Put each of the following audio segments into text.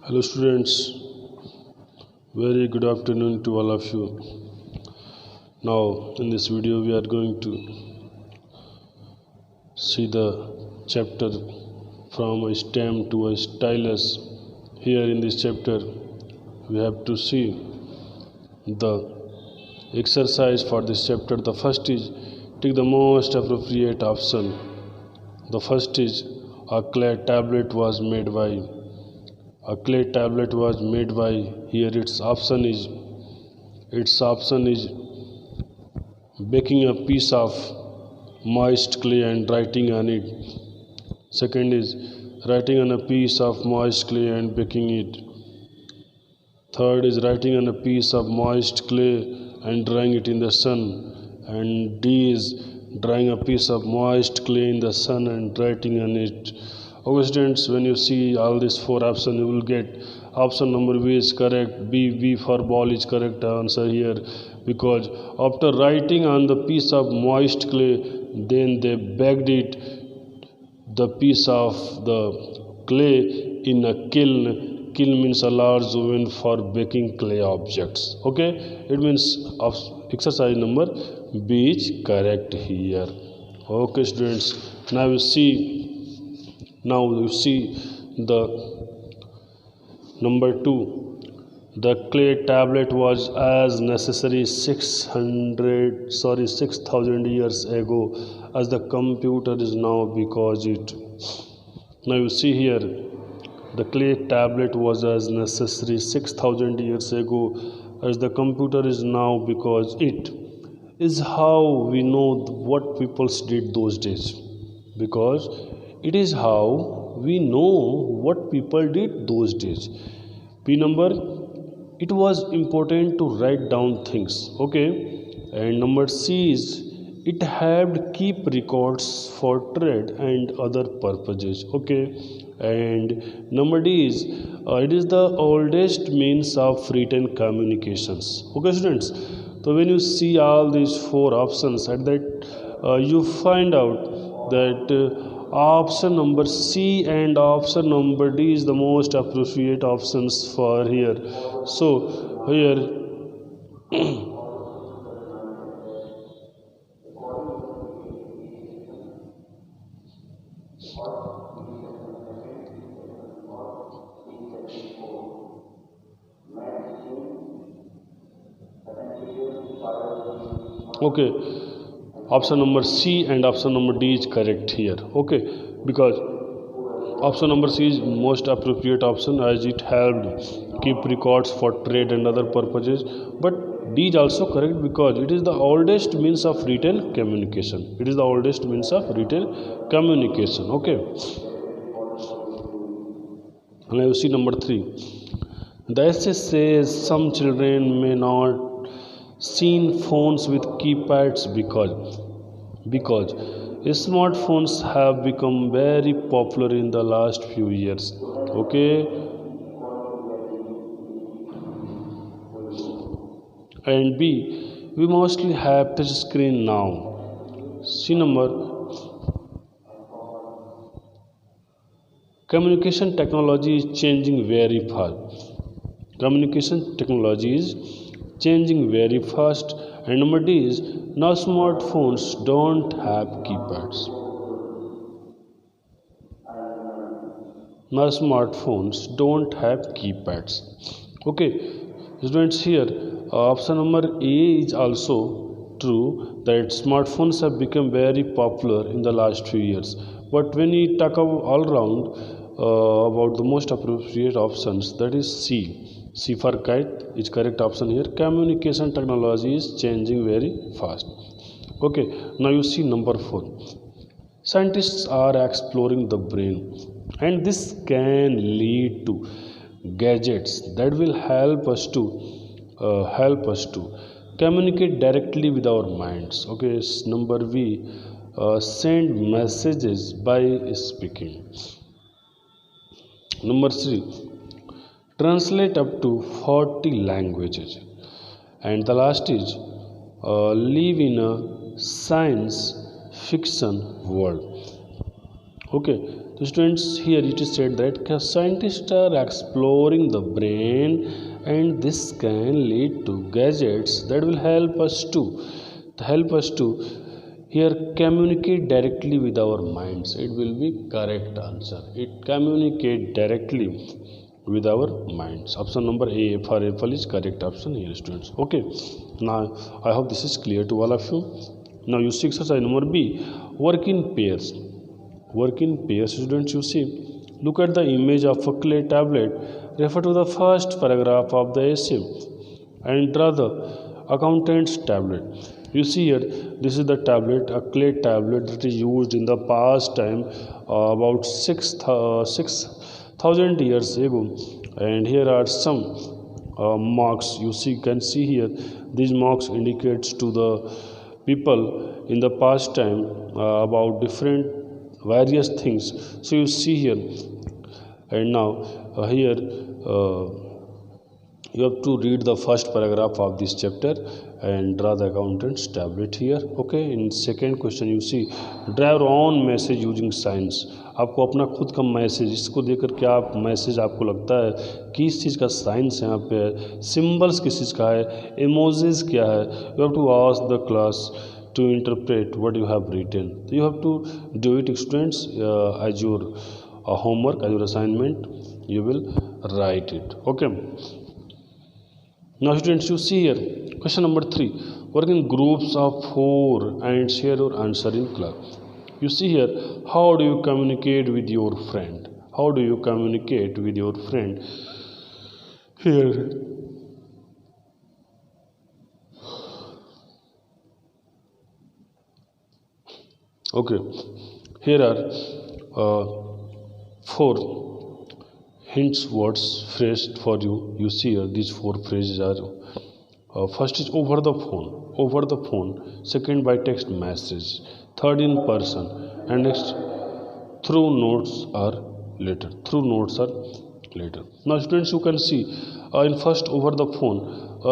Hello students, very good afternoon to all of you. Now in this video we are going to see the chapter from a stem to a stylus. Here in this chapter we have to see the exercise for this chapter. The first is take the most appropriate option. The first is a clay tablet was made by here its option is baking a piece of moist clay and writing on it. Second is writing on a piece of moist clay and baking it. Third is writing on a piece of moist clay and drying it in the sun. And D is drying a piece of moist clay in the sun and writing on it. Okay students, when you see all these four options, you will get option number B is correct. B for ball is correct answer here, because after writing on the piece of moist clay, then they baked it, the piece of the clay, in a kiln. Kiln means a large oven for baking clay objects. Okay, it means exercise number B is correct here. Okay students, now you see the number 2. The clay tablet was as necessary 6,000 years ago as the computer is now, because it. Now you see here, the clay tablet was as necessary 6,000 years ago as the computer is now, because it is how we know what people did those days. Because it is how we know what people did those days. P number, it was important to write down things. Okay. And number C is it helped keep records for trade and other purposes. Okay. And number D is it is the oldest means of written communications. Okay students, so when you see all these four options, at that you find out that option number C and option number D is the most appropriate options for here. So here okay, option number C and option number D is correct here. Okay, because option number C is most appropriate option, as it helped keep records for trade and other purposes. But D is also correct because it is the oldest means of written communication. It is the oldest means of written communication. Okay. And now you see number 3. The essay says some children may not seen phones with keypads because smartphones have become very popular in the last few years. Okay. And B, we mostly have touch screen now. C number, communication technology is changing very fast. Communication technology is changing very fast. And number D is now smartphones don't have keypads. Now smartphones don't have keypads. Okay, students, here option number A is also true, that smartphones have become very popular in the last few years. But when we talk all around about the most appropriate options, that is C. C for kite is correct option here. Communication technology is changing very fast. Okay, now you see number 4. Scientists are exploring the brain, and this can lead to gadgets that will help us to communicate directly with our minds. Okay, number B, send messages by speaking. Number 3, translate up to 40 languages. And the last is live in a science fiction world. Okay, so students, here it is said that scientists are exploring the brain, and this can lead to gadgets that will help us to here communicate directly with our minds. It will be correct answer. It communicate directly with our minds. Option number A for apple is correct option here, students. Okay, now I hope this is clear to all of you. Now you see exercise number B, work in pairs. Work in pairs, students. You see, look at the image of a clay tablet, refer to the first paragraph of the essay, and draw the accountant's tablet. You see here, this is the tablet, a clay tablet that is used in the past time, about 6,000 years ago. And here are some marks. You can see here, these marks indicates to the people in the past time about different various things. So you see here, and now here you have to read the first paragraph of this chapter and draw the accountant's tablet here. Okay, in second question you see, draw your own message using signs. आपको अपना खुद का message, इसको देखकर क्या आप message आपको लगता है किस चीज़ का साइंस यहाँ पे है, सिम्बल्स किस चीज़ का है, इमोजीज क्या है. You have to ask the class to interpret what you have written. So you have to do it, students, as your homework, as your assignment. You will write it. Okay. Now students, you see here, question number 3, work in groups of 4 and share your answer in class. You see here, how do you communicate with your friend? How do you communicate with your friend? Here, okay, here are 4 hints words phrased for you. You see here, these 4 phrases are first is over the phone, second by text message, third in person, and next through notes or later. Now students, you can see in first over the phone,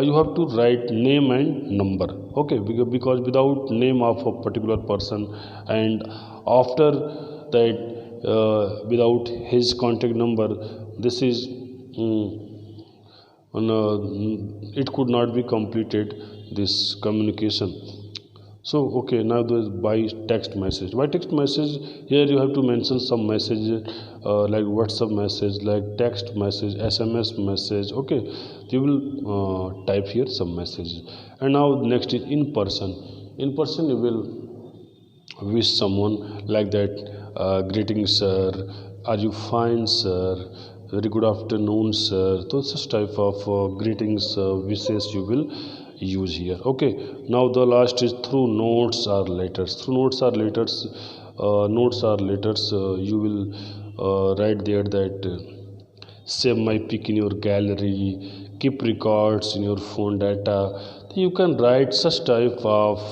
you have to write name and number. Okay, because without name of a particular person, and after that without his contact number, this is it could not be completed, this communication. So okay, now by text message. Here you have to mention some messages like WhatsApp message, like text message, SMS message. Okay, you will type here some messages. And now next is in person. You will wish someone like that, greetings sir, are you fine sir, very good afternoon sir. So such type of greetings, wishes you will use here. Okay, now the last is through notes or letters. You will write there that save my pic in your gallery, keep records in your phone data. You can write such type of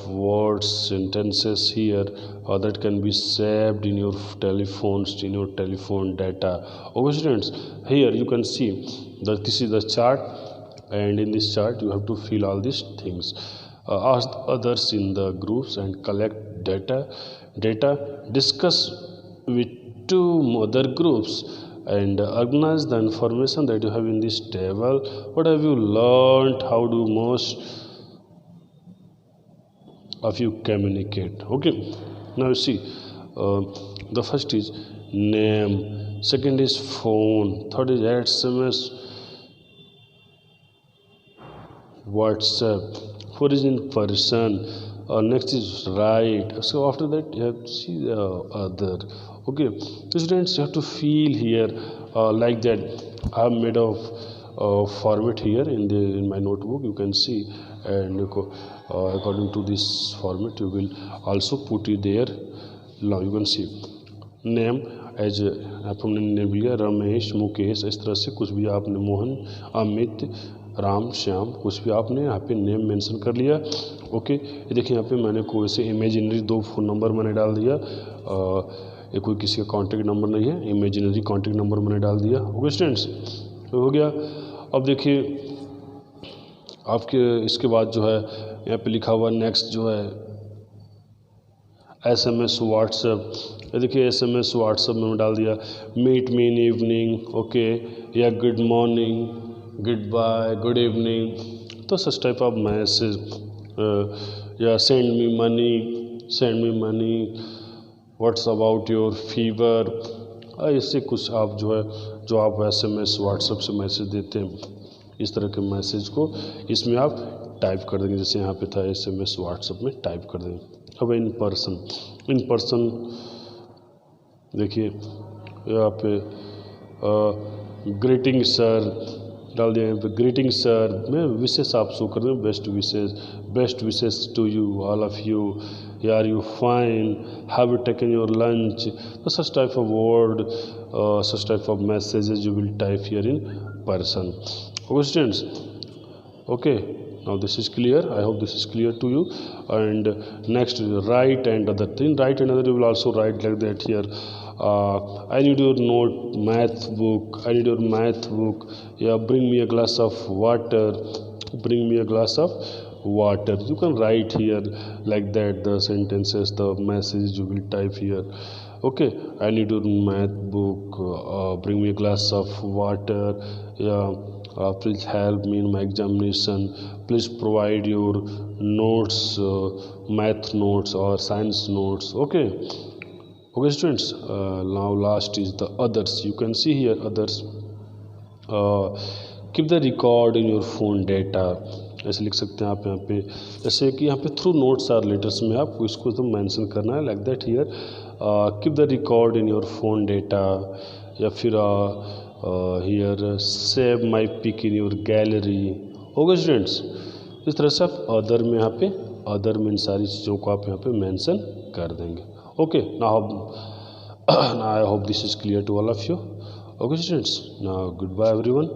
words, sentences here that can be saved in your telephones, in your telephone data. Okay students, here you can see that this is the chart, and in this chart you have to fill all these things. Ask others in the groups and collect data, discuss with 2 other groups, and organize the information that you have in this table. What have you learned? How do most of you communicate? Okay, now you see, the first is name, second is phone, third is SMS, WhatsApp, fourth is in person, next is write. So after that you have to see the other. Okay, so students, you have to feel here like that. I have made a format here in my notebook, you can see, and according to this format you will also put it there. Now you can see name, as आपने name लिया रमेश, मुकेश, इस तरह से कुछ भी आपने, मोहन, अमित, राम, श्याम, कुछ भी आपने यहाँ पे नेम मेंशन कर लिया. ओके, ये देखिए यहाँ पे मैंने कोई से इमेजिनरी 2 फ़ोन नंबर मैंने डाल दिया. ये कोई किसी का कॉन्टैक्ट नंबर नहीं है, इमेजिनरी कॉन्टैक्ट नंबर मैंने डाल दिया. ओके स्टूडेंट्स, तो हो गया. अब देखिए आपके इसके बाद जो है यहाँ पे लिखा हुआ नेक्स्ट जो है SMS व्हाट्सएप, ये देखिए SMS व्हाट्सएप में डाल दिया meet me in evening, okay, या good morning, good bye, good evening, तो सच टाइप ऑफ मैसेज, या send me money, what's about your fever, इससे कुछ आप जो आप SMS व्हाट्सएप से मैसेज देते हैं, इस तरह के मैसेज को इसमें आप टाइप कर देंगे, जैसे यहाँ पे था SMS व्हाट्सएप में टाइप कर देंगे। अब इन पर्सन देखिए यहाँ पे ग्रीटिंग सर डाल दिया, यहाँ पे ग्रीटिंग सर में विशेष आप शो कर दें, best wishes to you, all of you, are you fine, have you taken your lunch, तो such type of word, such type of messages you will type here in person. Okay students, okay, now this is clear. I hope this is clear to you. And next, write and other thing. Write and other, you will also write like that here. I need your math book. Yeah, bring me a glass of water. You can write here like that the sentences, the message you will type here. Okay, I need your math book, bring me a glass of water, yeah, please help me in my examination, please provide your notes, math notes or science notes. Okay, students, now last is the others. You can see here others. Keep the record in your phone data, ऐसे लिख सकते हैं आप यहाँ पे, जैसे कि यहाँ पे थ्रू नोट्स आर लेटर्स में आपको इसको तो मेंशन करना है like that here, keep the record in your phone data, या फिर here save my pick in your gallery. Okay students, इस तरह से आप अदर में यहाँ पे अदर में इन सारी चीज़ों को आप यहाँ पे मेंशन कर देंगे। Okay, now I hope this is clear to all of you. Okay students, now goodbye everyone.